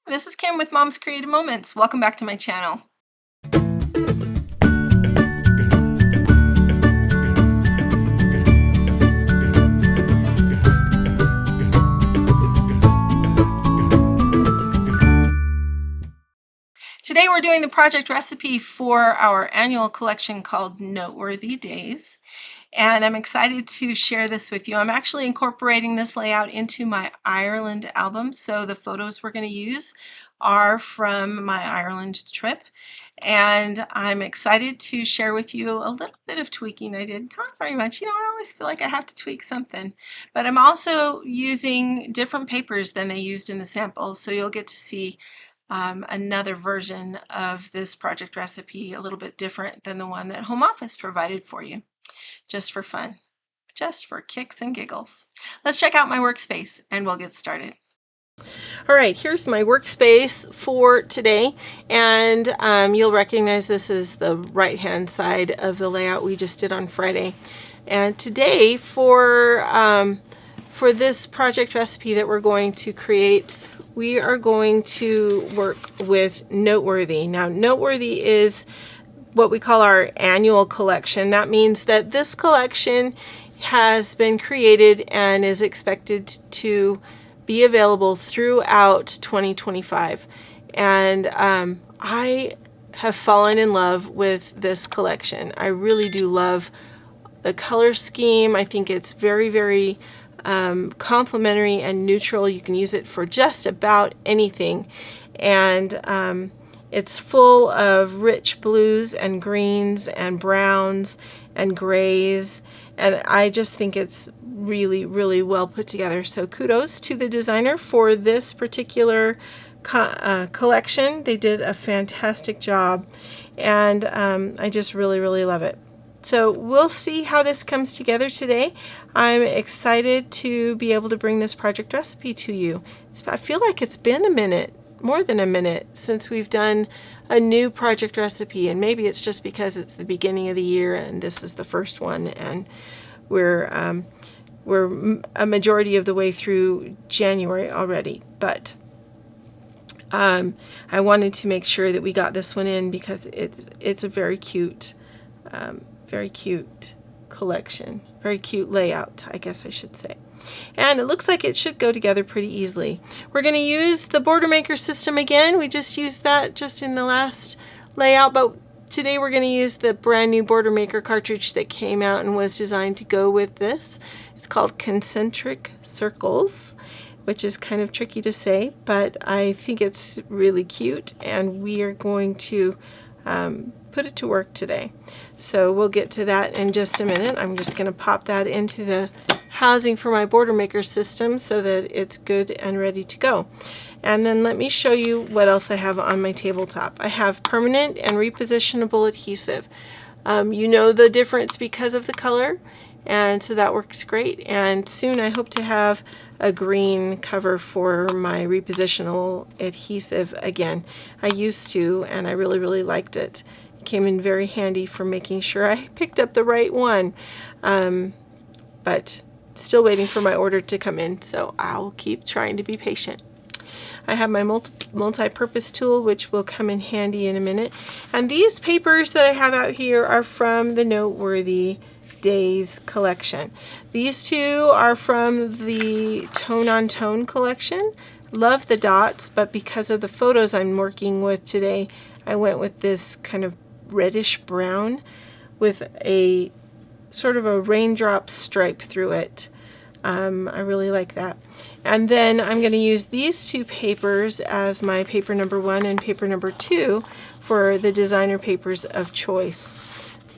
This is Kim with Mom's Creative Moments. Welcome back to my channel. Today we're doing the project recipe for our annual collection called Noteworthy Days, and I'm excited to share this with you. I'm actually incorporating this layout into my Ireland album, so the photos we're going to use are from my Ireland trip, and I'm excited to share with you a little bit of tweaking I did. Not very much, I always feel like I have to tweak something, but I'm also using different papers than they used in the samples, so you'll get to see another version of this project recipe, a little bit different than the one that Home Office provided for you, just for fun, just for kicks and giggles. Let's check out my workspace and we'll get started. All right, here's my workspace for today, and you'll recognize this is the right-hand side of the layout we just did on Friday. And today, for this project recipe that we're going to create, we are going to work with Noteworthy. Now, Noteworthy is what we call our annual collection. That means that this collection has been created and is expected to be available throughout 2025. And I have fallen in love with this collection. I really do love the color scheme. I think it's very, very complementary and neutral. You can use it for just about anything, and it's full of rich blues and greens and browns and grays, and I just think it's really, really well put together. So kudos to the designer for this particular collection. They did a fantastic job, and I just really, really love it. So we'll see how this comes together today. I'm excited to be able to bring this project recipe to you. I feel like it's been a minute, more than a minute, since we've done a new project recipe, and maybe it's just because it's the beginning of the year and this is the first one, and we're a majority of the way through January already. But I wanted to make sure that we got this one in because it's a very cute collection, very cute layout, I guess I should say. And it looks like it should go together pretty easily. We're going to use the Border Maker system again. We just used that just in the last layout, but today we're going to use the brand new Border Maker cartridge that came out and was designed to go with this. It's called Concentric Circles, which is kind of tricky to say, but I think it's really cute, and we are going to put it to work today. So we'll get to that in just a minute. I'm just going to pop that into the housing for my Border Maker system so that it's good and ready to go. And then let me show you what else I have on my tabletop. I have permanent and repositionable adhesive. You know the difference because of the color, and so that works great. And soon I hope to have a green cover for my repositionable adhesive again. I used to, and I really, really liked it. It came in very handy for making sure I picked up the right one. But still waiting for my order to come in, so I'll keep trying to be patient. I have my multi-purpose tool, which will come in handy in a minute. And these papers that I have out here are from the Noteworthy Days collection. These two are from the Tone on Tone collection. Love the dots, but because of the photos I'm working with today, I went with this kind of reddish brown with a sort of a raindrop stripe through it. I really like that. And then I'm going to use these two papers as my paper number 1 and paper number 2 for the designer papers of choice.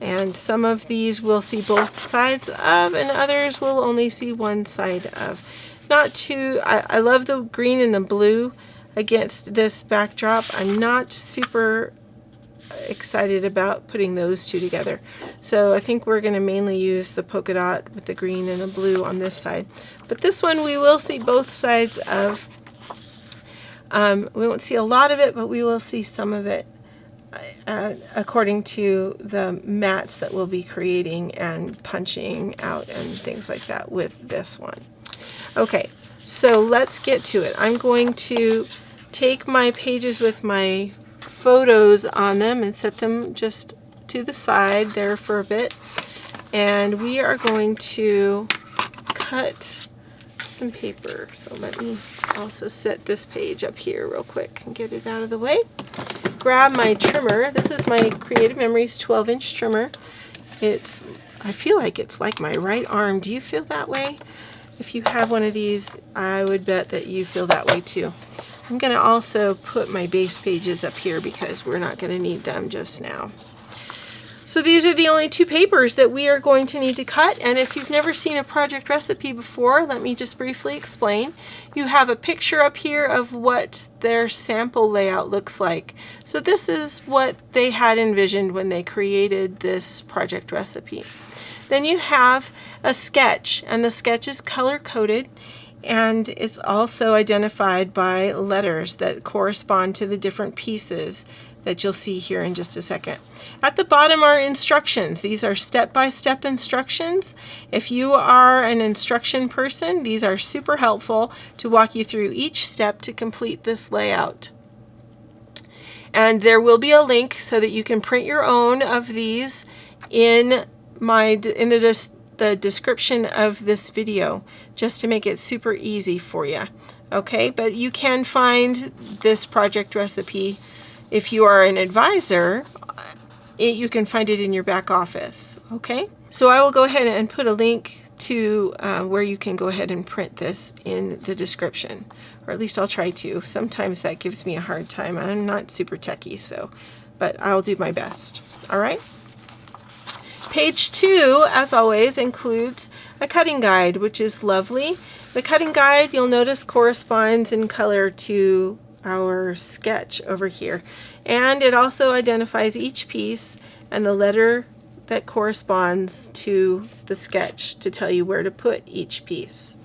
And some of these we'll see both sides of, and others will only see one side of. Not too, I love the green and the blue against this backdrop. I'm not super excited about putting those two together. So I think we're going to mainly use the polka dot with the green and the blue on this side. But this one we will see both sides of. We won't see a lot of it, but we will see some of it according to the mats that we'll be creating and punching out and things like that with this one. Okay, so let's get to it. I'm going to take my pages with my photos on them and set them just to the side there for a bit. And we are going to cut some paper. So let me also set this page up here real quick and get it out of the way. Grab my trimmer. This is my Creative Memories 12-inch trimmer. I feel like it's like my right arm. Do you feel that way? If you have one of these, I would bet that you feel that way too. I'm going to also put my base pages up here because we're not going to need them just now. So these are the only two papers that we are going to need to cut, and if you've never seen a project recipe before, let me just briefly explain. You have a picture up here of what their sample layout looks like. So this is what they had envisioned when they created this project recipe. Then you have a sketch, and the sketch is color-coded, and it's also identified by letters that correspond to the different pieces that you'll see here in just a second. At the bottom are instructions. These are step-by-step instructions. If you are an instruction person, these are super helpful to walk you through each step to complete this layout. And there will be a link so that you can print your own of these in the description of this video, just to make it super easy for you. Okay, but you can find this project recipe. If you are an advisor, you can find it in your back office. Okay, so I will go ahead and put a link to where you can go ahead and print this in the description, or at least I'll try to. Sometimes that gives me a hard time. I'm not super techy, but I'll do my best. All right. Page 2, as always, includes a cutting guide, which is lovely. The cutting guide, you'll notice, corresponds in color to our sketch over here, and it also identifies each piece and the letter that corresponds to the sketch to tell you where to put each piece.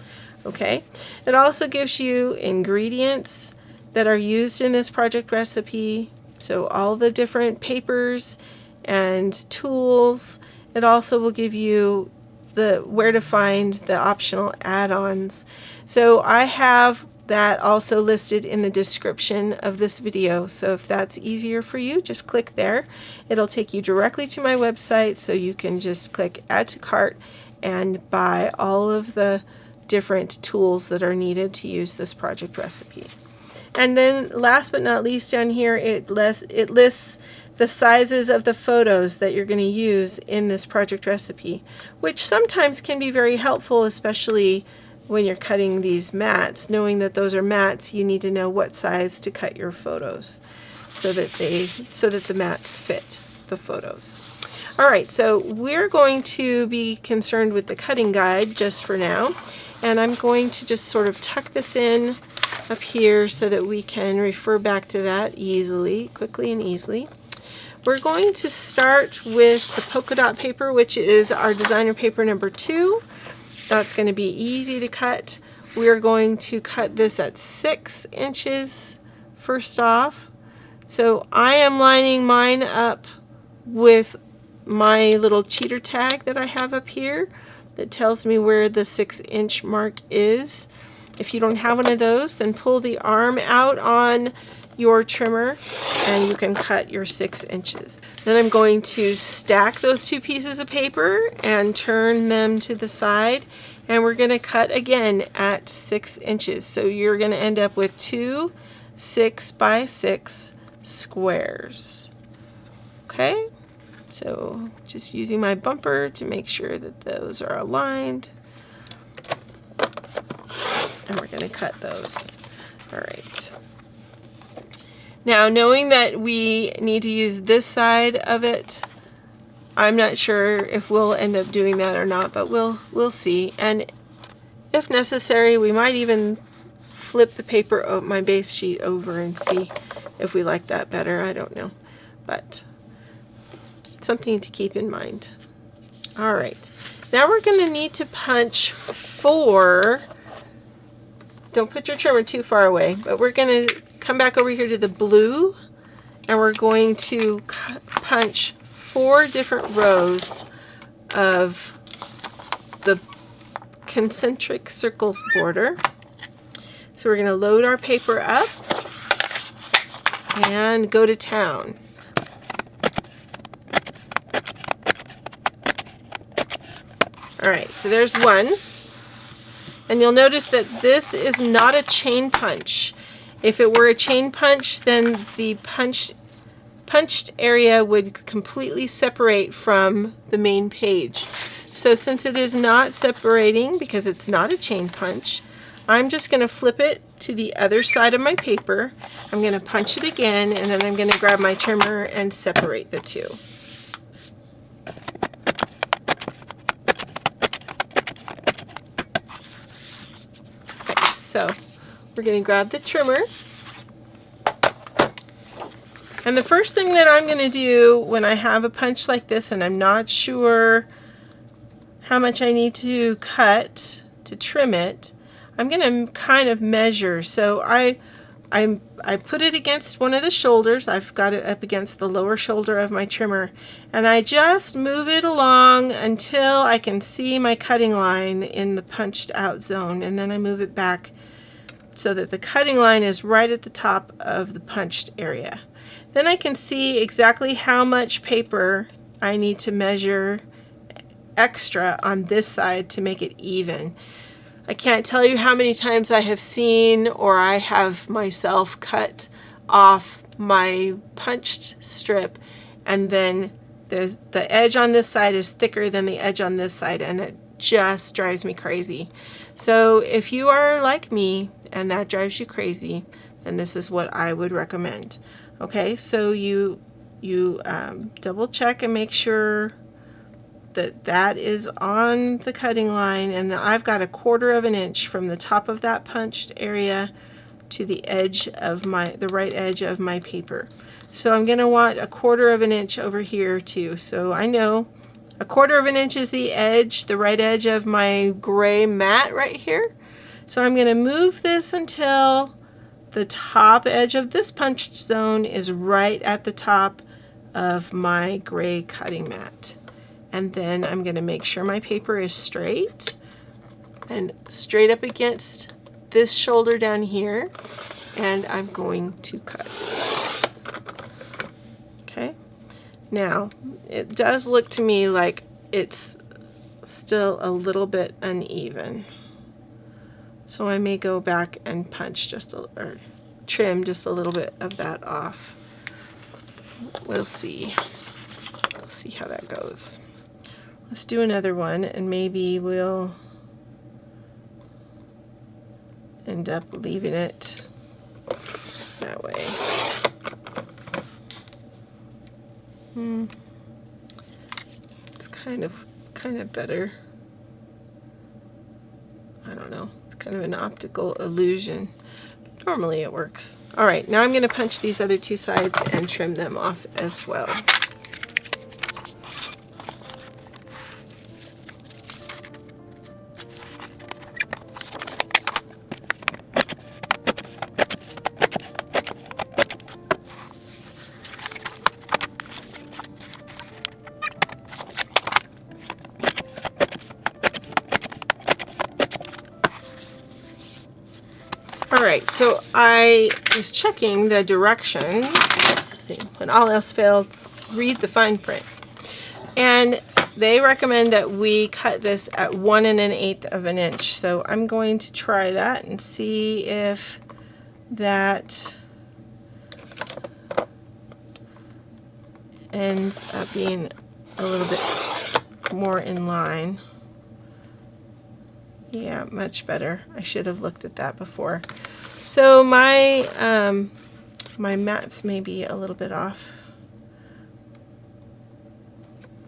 Okay, it also gives you ingredients that are used in this project recipe, so all the different papers and tools. It also will give you where to find the optional add-ons. So I have that also listed in the description of this video. So if that's easier for you, just click there. It'll take you directly to my website, so you can just click add to cart and buy all of the different tools that are needed to use this project recipe. And then last but not least, down here it lists the sizes of the photos that you're going to use in this project recipe, which sometimes can be very helpful, especially when you're cutting these mats. Knowing that those are mats, you need to know what size to cut your photos so that the mats fit the photos. All right, so we're going to be concerned with the cutting guide just for now, and I'm going to just sort of tuck this in up here so that we can refer back to that quickly and easily. We're going to start with the polka dot paper, which is our designer paper number 2. That's going to be easy to cut. We're going to cut this at 6 inches first off. So I am lining mine up with my little cheater tag that I have up here that tells me where the 6-inch mark is. If you don't have one of those, then pull the arm out on your trimmer and you can cut your 6 inches. Then I'm going to stack those two pieces of paper and turn them to the side, and we're going to cut again at 6 inches. So you're going to end up with 2 6x6 squares. Okay, so just using my bumper to make sure that those are aligned, and we're going to cut those. All right. Now, knowing that we need to use this side of it, I'm not sure if we'll end up doing that or not, but we'll see. And if necessary, we might even flip the paper, my base sheet over, and see if we like that better. I don't know, but something to keep in mind. All right, now we're going to need to punch 4. Don't put your trimmer too far away, but we're going to come back over here to the blue, and we're going to punch 4 different rows of the Concentric Circles border. So we're going to load our paper up, and go to town. Alright, so there's one. And you'll notice that this is not a chain punch. If it were a chain punch, then the punched area would completely separate from the main page. So since it is not separating because it's not a chain punch, I'm just going to flip it to the other side of my paper. I'm going to punch it again, and then I'm going to grab my trimmer and separate the two. Okay, so we're going to grab the trimmer. And the first thing that I'm going to do when I have a punch like this and I'm not sure how much I need to cut to trim it, I'm going to kind of measure. So I put it against one of the shoulders. I've got it up against the lower shoulder of my trimmer, and I just move it along until I can see my cutting line in the punched out zone, and then I move it back so that the cutting line is right at the top of the punched area. Then I can see exactly how much paper I need to measure extra on this side to make it even. I can't tell you how many times I have seen, or I have myself cut off my punched strip, and then the edge on this side is thicker than the edge on this side, and it just drives me crazy. So if you are like me and that drives you crazy, then this is what I would recommend. Okay, so you double check and make sure that that is on the cutting line, and I've got 1/4 inch from the top of that punched area to the edge of the right edge of my paper. So I'm going to want 1/4 inch over here too. So I know 1/4 inch is the edge, the right edge of my gray mat right here. So I'm going to move this until the top edge of this punched zone is right at the top of my gray cutting mat. And then I'm going to make sure my paper is straight and straight up against this shoulder down here, and I'm going to cut. Okay, now it does look to me like it's still a little bit uneven, so I may go back and punch or trim just a little bit of that off. We'll see. We'll see how that goes. Let's do another one, and maybe we'll end up leaving it that way. It's kind of better. I don't know. It's kind of an optical illusion. Normally it works. All right, now I'm going to punch these other two sides and trim them off as well. Alright, so I was checking the directions. When all else fails, read the fine print. And they recommend that we cut this at 1 1/8 inch. So I'm going to try that and see if that ends up being a little bit more in line. Yeah, much better. I should have looked at that before. So my my mats may be a little bit off.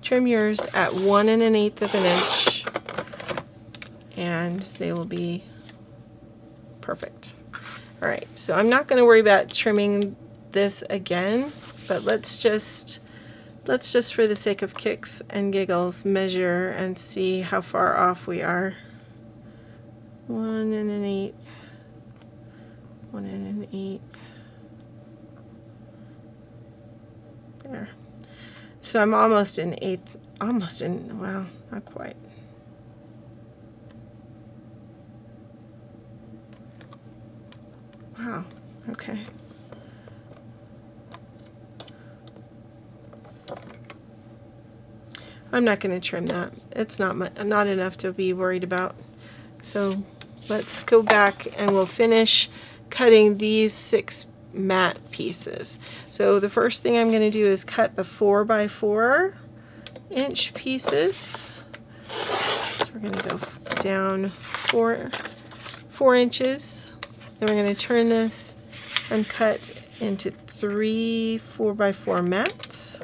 Trim yours at 1 1/8 inch, and they will be perfect. All right, so I'm not going to worry about trimming this again, but let's just for the sake of kicks and giggles measure and see how far off we are. 1 1/8, 1 1/8. There. So I'm almost in 1/8, well, not quite. Wow, okay. I'm not going to trim that. It's not enough to be worried about. So let's go back and we'll finish cutting these 6 matte pieces. So the first thing I'm going to do is cut the 4 by 4 inch pieces. So we're going to go down 4 inches. Then we're going to turn this and cut into 3 4 by 4 mats.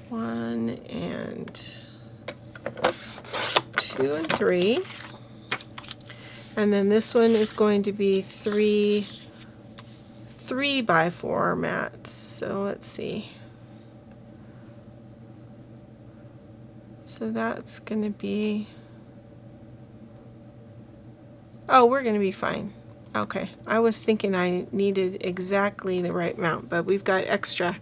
1 and 2 and 3. And then this one is going to be 3 by 4 mats. So let's see. So that's going to be, oh, we're going to be fine. Okay, I was thinking I needed exactly the right amount, but we've got extra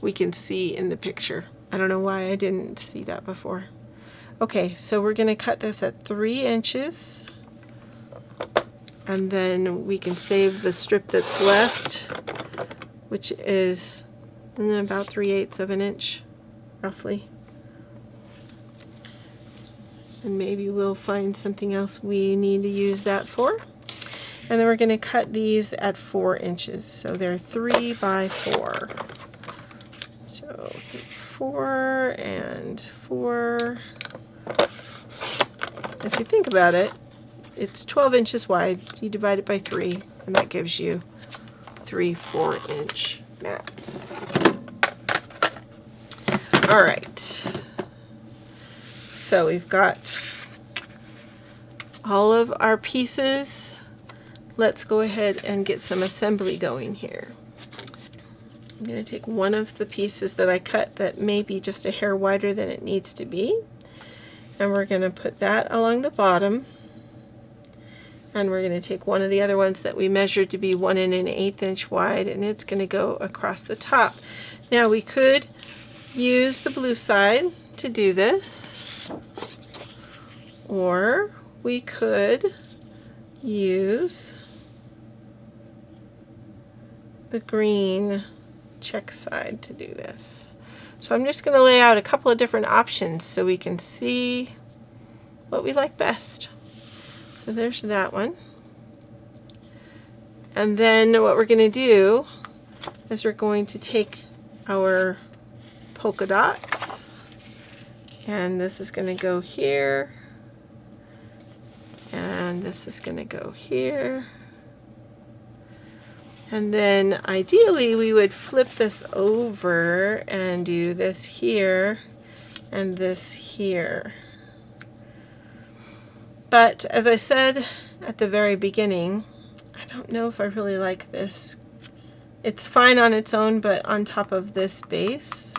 we can see in the picture. I don't know why I didn't see that before. Okay, so we're going to cut this at 3 inches, and then we can save the strip that's left, which is about 3/8 of an inch, roughly. And maybe we'll find something else we need to use that for. And then we're going to cut these at 4 inches. So they're 3 by 4. So 4 and 4. If you think about it, it's 12 inches wide. You divide it by 3, and that gives you 3 4-inch mats. All right. So we've got all of our pieces. Let's go ahead and get some assembly going here. I'm going to take one of the pieces that I cut that may be just a hair wider than it needs to be, and we're going to put that along the bottom, and we're going to take one of the other ones that we measured to be 1 1/8 inch wide, and it's going to go across the top. Now we could use the blue side to do this, or we could use the green check side to do this. So I'm just going to lay out a couple of different options so we can see what we like best. So there's that one. And then what we're going to do is we're going to take our polka dots, and this is going to go here, and this is going to go here. And then ideally we would flip this over and do this here and this here. But as I said at the very beginning, I don't know if I really like this. It's fine on its own, but on top of this base,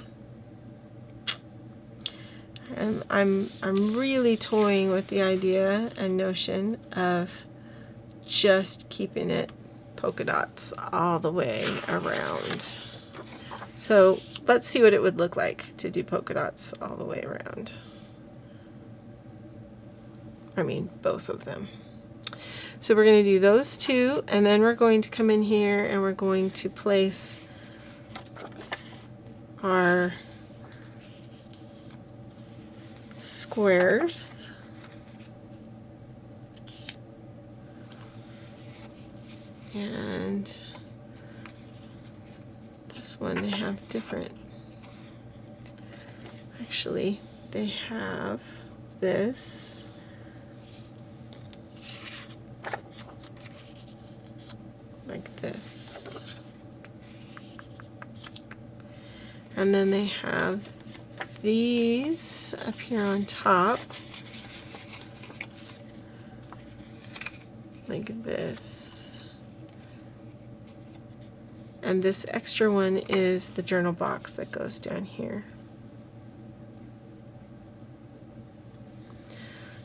and I'm really toying with the idea and notion of just keeping it polka dots all the way around. So let's see what it would look like to do polka dots all the way around. I mean, both of them. So we're going to do those two, and then we're going to come in here and we're going to place our squares. And this one, they have different, actually they have this, like this, and then they have these up here on top, like this. And this extra one is the journal box that goes down here.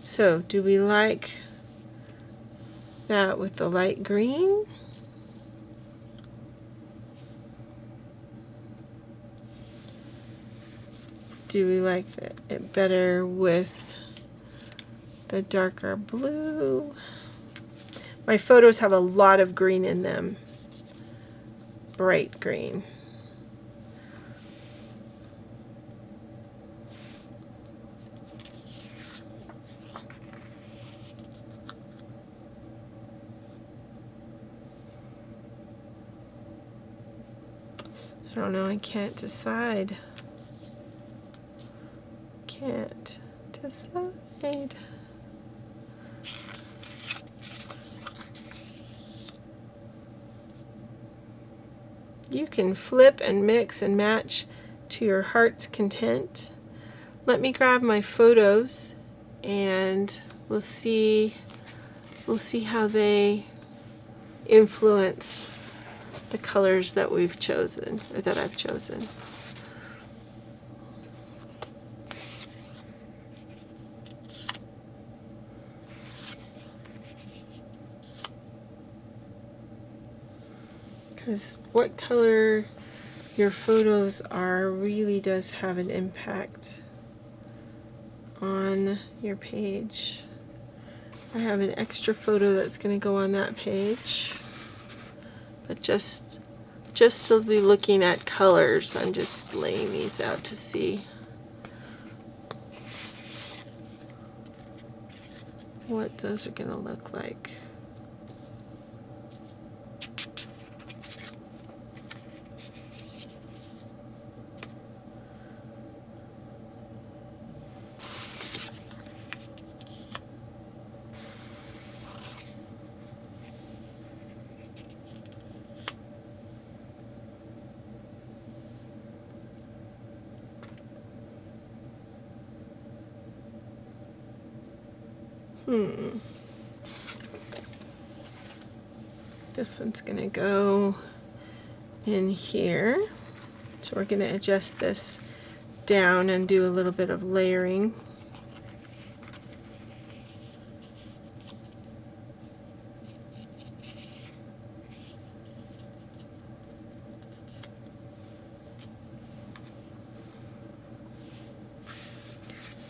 So, do we like that with the light green? Do we like it better with the darker blue? My photos have a lot of green in them. Bright green. don't know, I can't decide. Can't decide. You can flip and mix and match to your heart's content. Let me grab my photos and we'll see how they influence the colors that we've chosen, or that I've chosen. Because what color your photos are really does have an impact on your page. I have an extra photo that's going to go on that page, but just to be looking at colors, I'm just laying these out to see what those are going to look like. This one's going to go in here. So we're going to adjust this down and do a little bit of layering.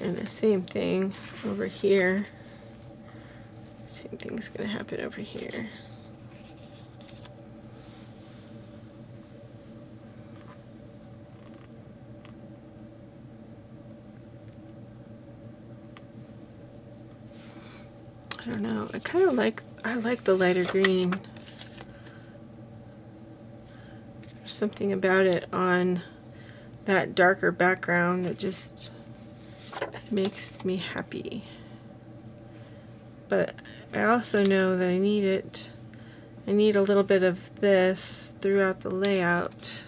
And the same thing over here. Same thing's going to happen over here. I don't know. I like the lighter green. There's something about it on that darker background that just makes me happy. But I also know that I need it. I need a little bit of this throughout the layout.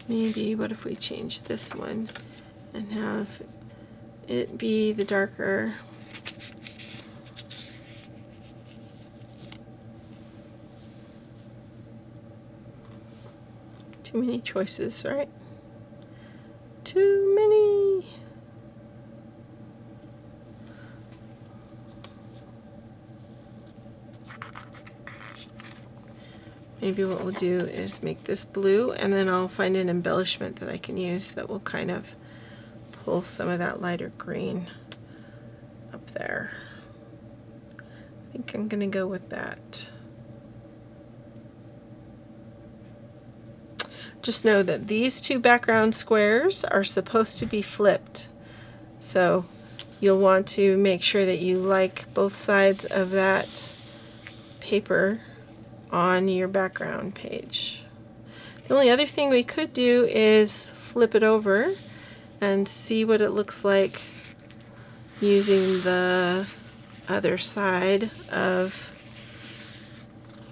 Maybe, what if we change this one and have it be the darker? Too many choices, right? Too many. Maybe what we'll do is make this blue, and then I'll find an embellishment that I can use that will kind of pull some of that lighter green up there. I think I'm going to go with that. Just know that these two background squares are supposed to be flipped. So you'll want to make sure that you like both sides of that paper on your background page. The only other thing we could do is flip it over and see what it looks like using the other side of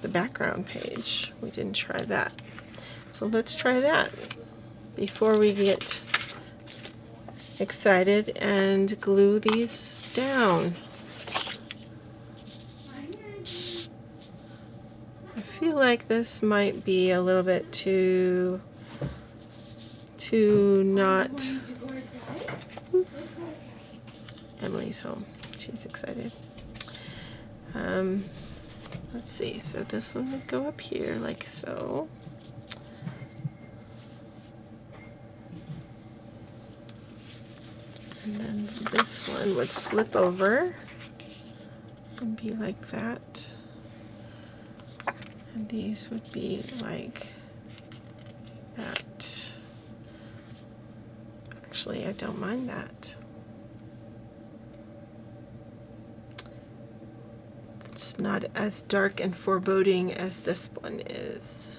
the background page. We didn't try that. So let's try that before we get excited and glue these down. I feel like this might be a little bit too not. Emily's home. She's excited. Let's see. So this one would go up here like so. And then this one would flip over and be like that. And these would be like that. Actually, I don't mind that. It's not as dark and foreboding as this one is.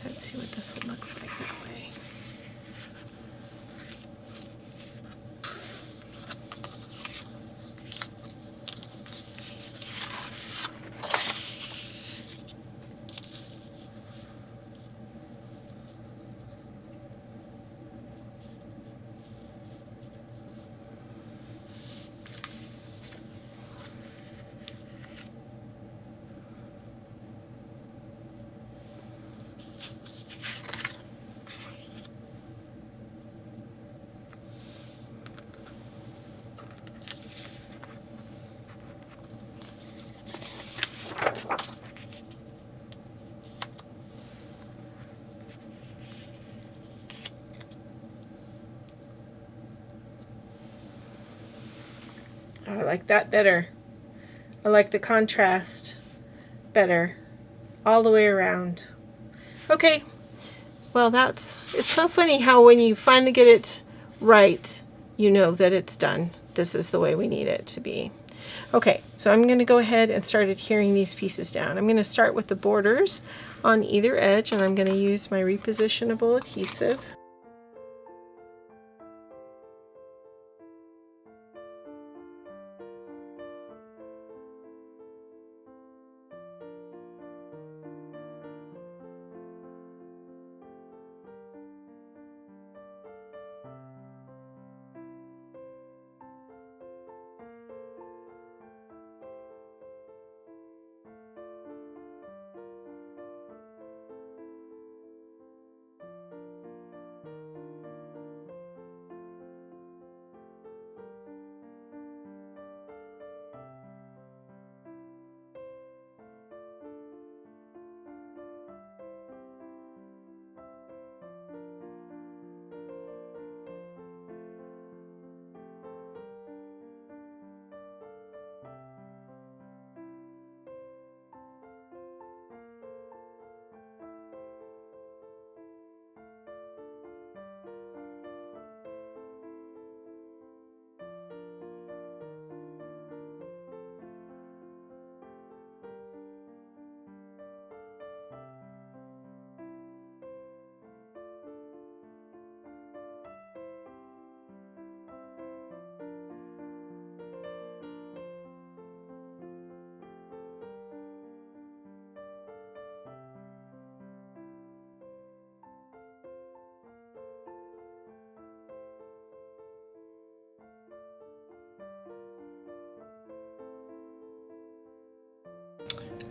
Let's see what this one looks like that way. I like that better. I like the contrast better all the way around. Okay, well it's so funny how when you finally get it right, you know that it's done. This is the way we need it to be. Okay, so I'm going to go ahead and start adhering these pieces down. I'm going to start with the borders on either edge, and I'm going to use my repositionable adhesive.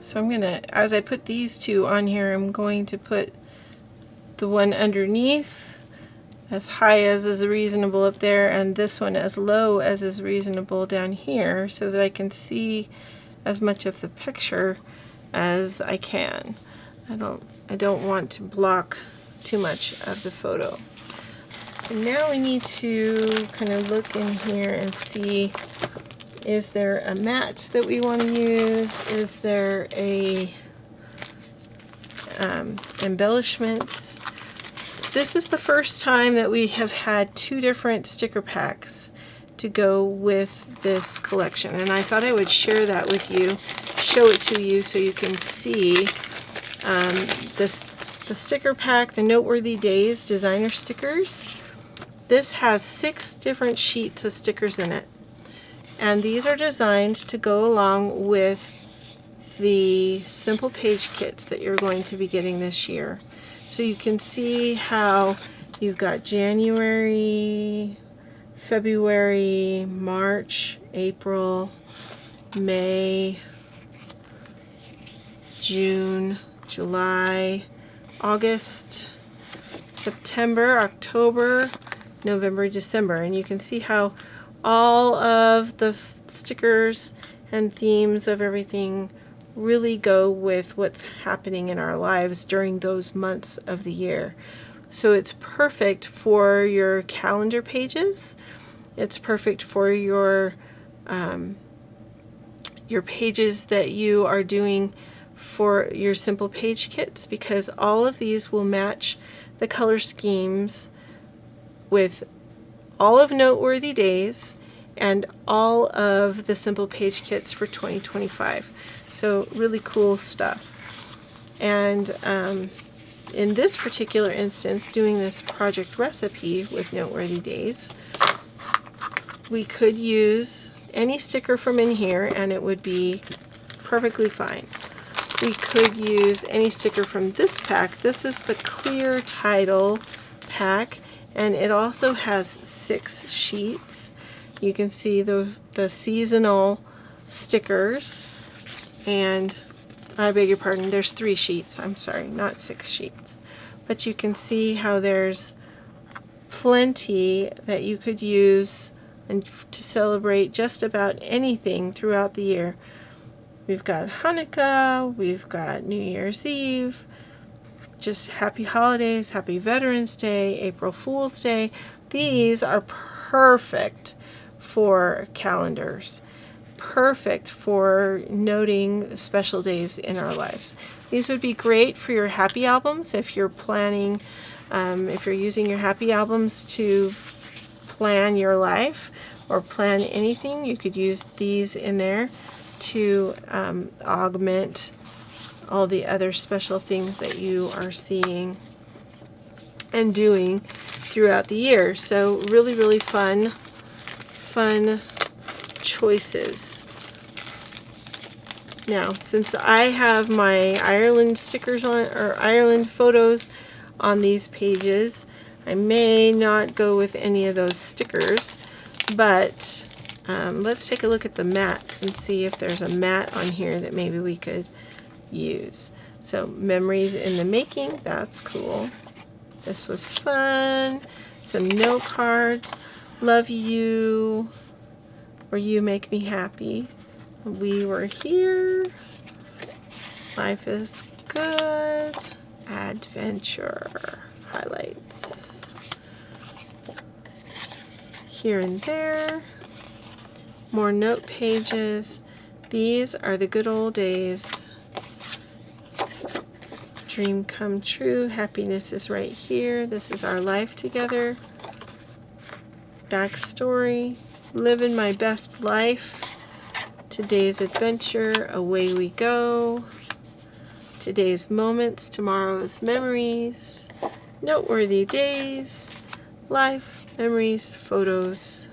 So I'm going to, as I put these two on here, I'm going to put the one underneath as high as is reasonable up there, and this one as low as is reasonable down here, so that I can see as much of the picture as I can. I don't want to block too much of the photo. And now we need to kind of look in here and see, is there a mat that we want to use? Is there a embellishments? This is the first time that we have had two different sticker packs to go with this collection, and I thought I would share that with you, show it to you so you can see the sticker pack, the Noteworthy Days designer stickers. This has 6 different sheets of stickers in it, and these are designed to go along with the simple page kits that you're going to be getting this year. So you can see how you've got January, February, March, April, May, June, July, August, September, October, November, December, and you can see how all of the stickers and themes of everything really go with what's happening in our lives during those months of the year. So it's perfect for your calendar pages. It's perfect for your pages that you are doing for your simple page kits, because all of these will match the color schemes with all of Noteworthy Days and all of the Simple Page Kits for 2025. So really cool stuff. And in this particular instance, doing this project recipe with Noteworthy Days, we could use any sticker from in here and it would be perfectly fine. We could use any sticker from this pack. This is the clear title pack, and it also has 6 sheets. You can see the seasonal stickers, and I beg your pardon, there's 3 sheets. I'm sorry, not 6 sheets. But you can see how there's plenty that you could use and to celebrate just about anything throughout the year. We've got Hanukkah, we've got New Year's Eve, just happy holidays, happy Veterans Day, April Fool's Day. These are perfect for calendars, perfect for noting special days in our lives. These would be great for your happy albums if you're planning, if you're using your happy albums to plan your life or plan anything. You could use these in there to augment all the other special things that you are seeing and doing throughout the year. So really, really fun choices. Now, since I have my Ireland stickers on, or Ireland photos on these pages, I may not go with any of those stickers, but let's take a look at the mats and see if there's a mat on here that maybe we could use. So, memories in the making, that's cool. This was fun. Some note cards. Love you, or you make me happy. We were here. Life is good. Adventure. Highlights. Here and there. More note pages. These are the good old days. Dream come true. Happiness is right here. This is our life together. Backstory. Living my best life. Today's adventure. Away we go. Today's moments. Tomorrow's memories. Noteworthy days. Life. Memories. Photos.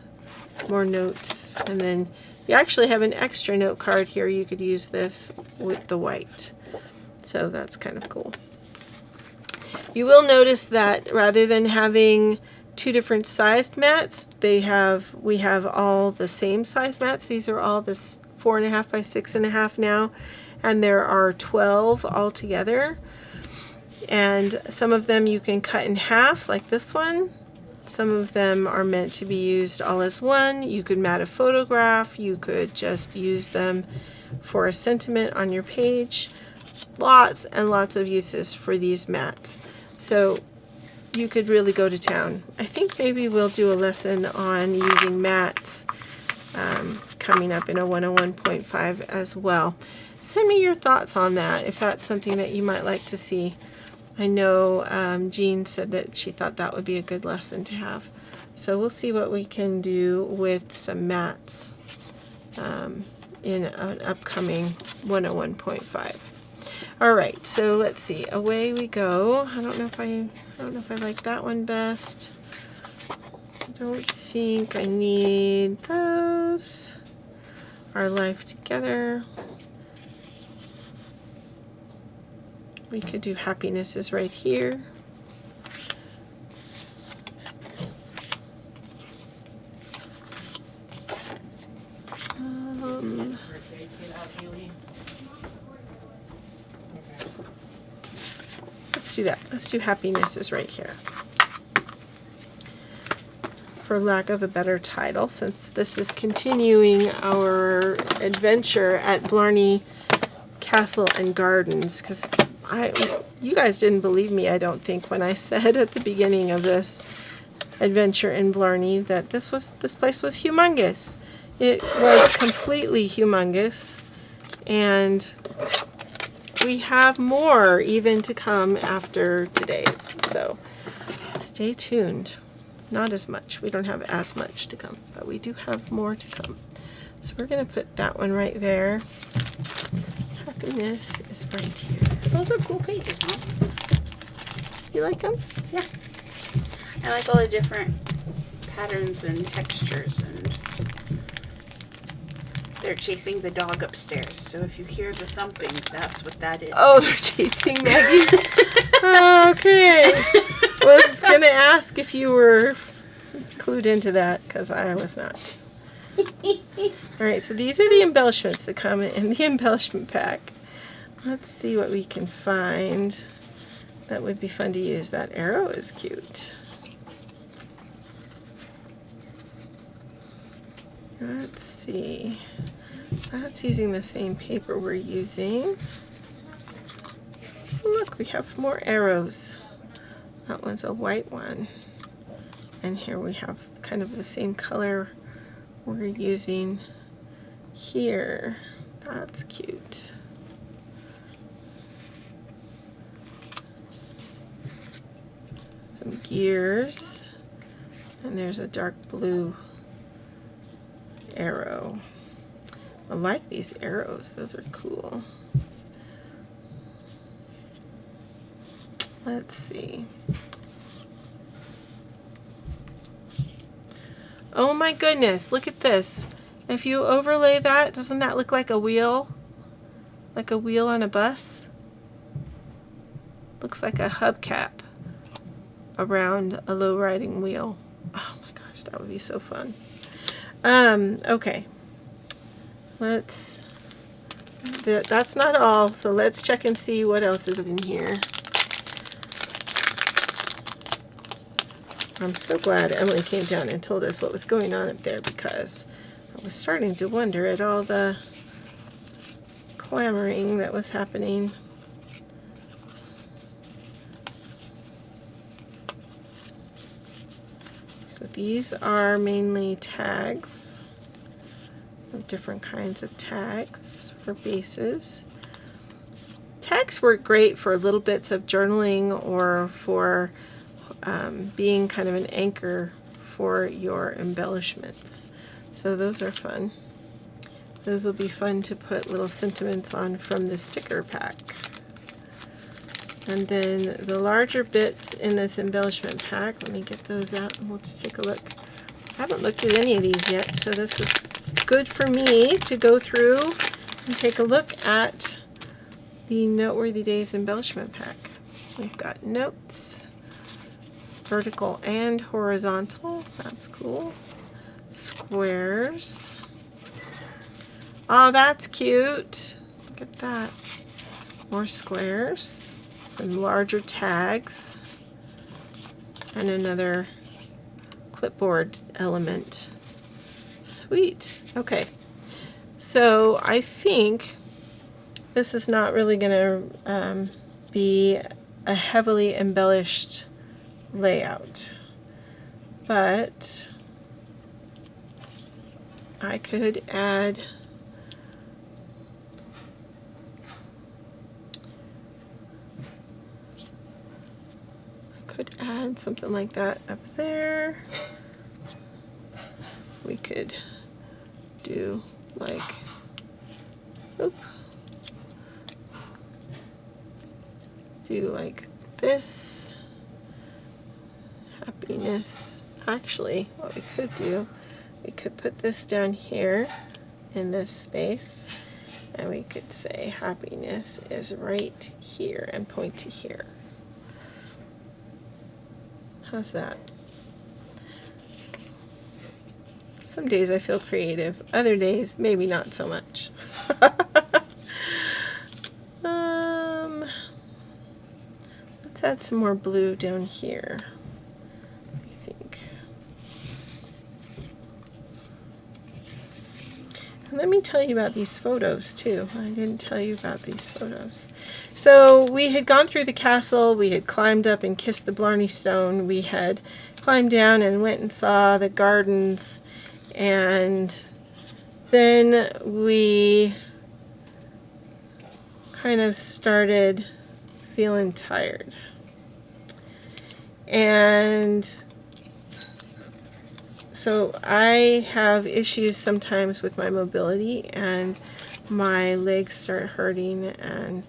More notes. And then you actually have an extra note card here. You could use this with the white. So that's kind of cool. You will notice that rather than having 2 different sized mats, we have all the same size mats. These are all this 4.5 by 6.5 now, and there are 12 altogether. And some of them you can cut in half, like this one. Some of them are meant to be used all as one. You could mat a photograph. You could just use them for a sentiment on your page. Lots and lots of uses for these mats. So you could really go to town. I think maybe we'll do a lesson on using mats coming up in a 101.5 as well. Send me your thoughts on that if that's something that you might like to see. I know Jean said that she thought that would be a good lesson to have. So we'll see what we can do with some mats in an upcoming 101.5. All right, so let's see. Away we go. I don't know if I like that one best. I don't think I need those. Our life together. We could do happiness is right here. Let's do that. Let's do happiness is right here. For lack of a better title, since this is continuing our adventure at Blarney Castle and Gardens, because you guys didn't believe me, I don't think, when I said at the beginning of this adventure in Blarney that this place was humongous. It was completely humongous, and we have more even to come after today's. So stay tuned. not as much. We don't have as much to come, but we do have more to come. So we're going to put that one right there. Happiness is right here. Those are cool pages, Mom. You like them? Yeah. I like all the different patterns and textures, and they're chasing the dog upstairs. So if you hear the thumping, that's what that is. Oh, they're chasing Maggie. Okay. Was going to ask if you were clued into that, because I was not. Alright, so these are the embellishments that come in the embellishment pack. Let's see what we can find that would be fun to use. That arrow is cute. Let's see. That's using the same paper we're using. Look, we have more arrows. That one's a white one. And here we have kind of the same color we're using here. That's cute. Some gears. And there's a dark blue arrow. I like these arrows. Those are cool. Let's see. Oh my goodness, look at this. If you overlay that, doesn't that look like a wheel? Like a wheel on a bus? Looks like a hubcap around a low riding wheel. Oh my gosh, that would be so fun. Okay. That's not all, so let's check and see what else is in here. I'm so glad Emily came down and told us what was going on up there, because I was starting to wonder at all the clamoring that was happening. So these are mainly tags, of different kinds of tags for bases. Tags work great for little bits of journaling or for being kind of an anchor for your embellishments. So those are fun. Those will be fun to put little sentiments on from the sticker pack. And then the larger bits in this embellishment pack, let me get those out and we'll just take a look. I haven't looked at any of these yet, so this is good for me to go through and take a look at the Noteworthy Days embellishment pack. We've got notes, vertical and horizontal. That's cool. Squares. Oh, that's cute. Look at that. More squares. Some larger tags. And another clipboard element. Sweet. Okay. So I think this is not really going to be a heavily embellished layout, but I could add something like that up there. We could do like, do like this. Happiness. Actually, what we could do, we could put this down here in this space, and we could say happiness is right here and point to here. How's that? Some days I feel creative, other days maybe not so much. Let's add some more blue down here. I think. And let me tell you about these photos too. I didn't tell you about these photos. So we had gone through the castle, we had climbed up and kissed the Blarney Stone, we had climbed down and went and saw the gardens, and then we kind of started feeling tired. And So I have issues sometimes with my mobility, and my legs start hurting, and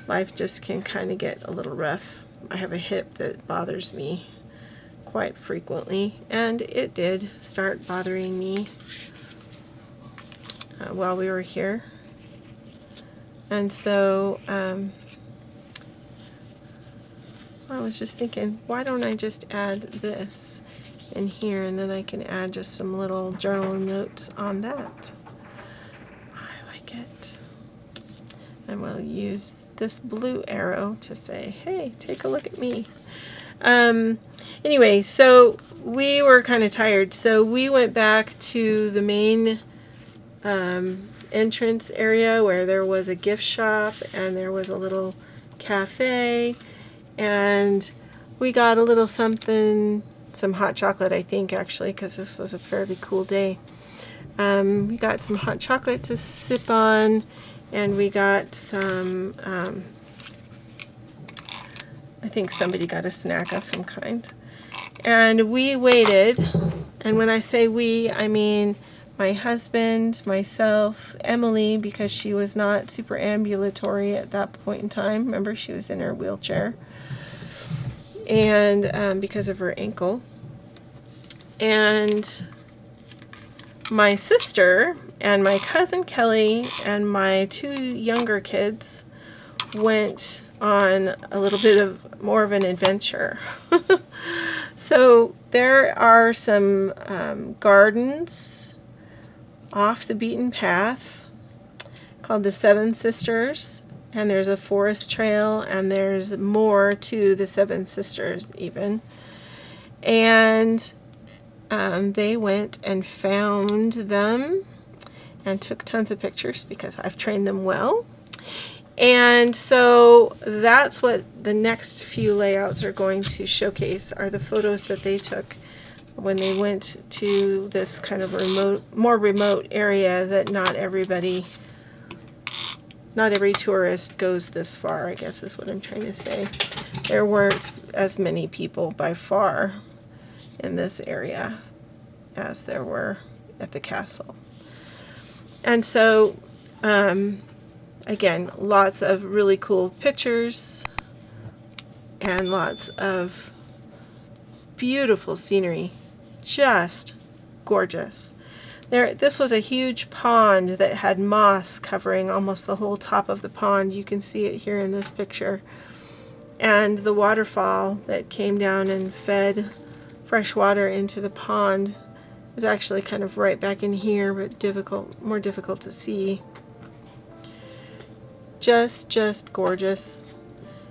life just can kind of get a little rough. I have a hip that bothers me quite frequently, and it did start bothering me while we were here. And so I was just thinking, why don't I just add this in here, and then I can add just some little journal notes on that. I like it. And we'll use this blue arrow to say, hey, take a look at me. Anyway, so we were kind of tired, so we went back to the main entrance area where there was a gift shop and there was a little cafe, and we got a little something, some hot chocolate, I think, actually, because this was a fairly cool day. We got some hot chocolate to sip on, and we got some, I think somebody got a snack of some kind. And we waited, and when I say we, I mean my husband, myself, Emily, because she was not super ambulatory at that point in time. Remember, she was in her wheelchair, and because of her ankle. And my sister and my cousin Kelly and my 2 younger kids went on a little bit of more of an adventure. So there are some gardens off the beaten path called the Seven Sisters, and there's a forest trail, and there's more to the Seven Sisters even. And they went and found them and took tons of pictures because I've trained them well. And so that's what the next few layouts are going to showcase, are the photos that they took when they went to this kind of more remote area that not every tourist goes this far, I guess is what I'm trying to say. There weren't as many people by far in this area as there were at the castle. And so again, lots of really cool pictures and lots of beautiful scenery, just gorgeous. This was a huge pond that had moss covering almost the whole top of the pond. You can see it here in this picture. And the waterfall that came down and fed fresh water into the pond is actually kind of right back in here, but more difficult to see. Just gorgeous.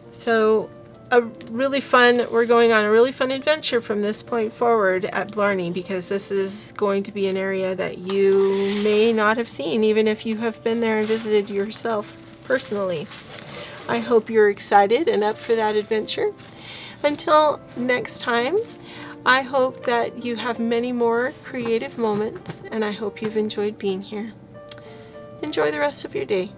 So we're going on a really fun adventure from this point forward at Blarney, because this is going to be an area that you may not have seen, even if you have been there and visited yourself personally. I hope you're excited and up for that adventure. Until next time, I hope that you have many more creative moments, and I hope you've enjoyed being here. Enjoy the rest of your day.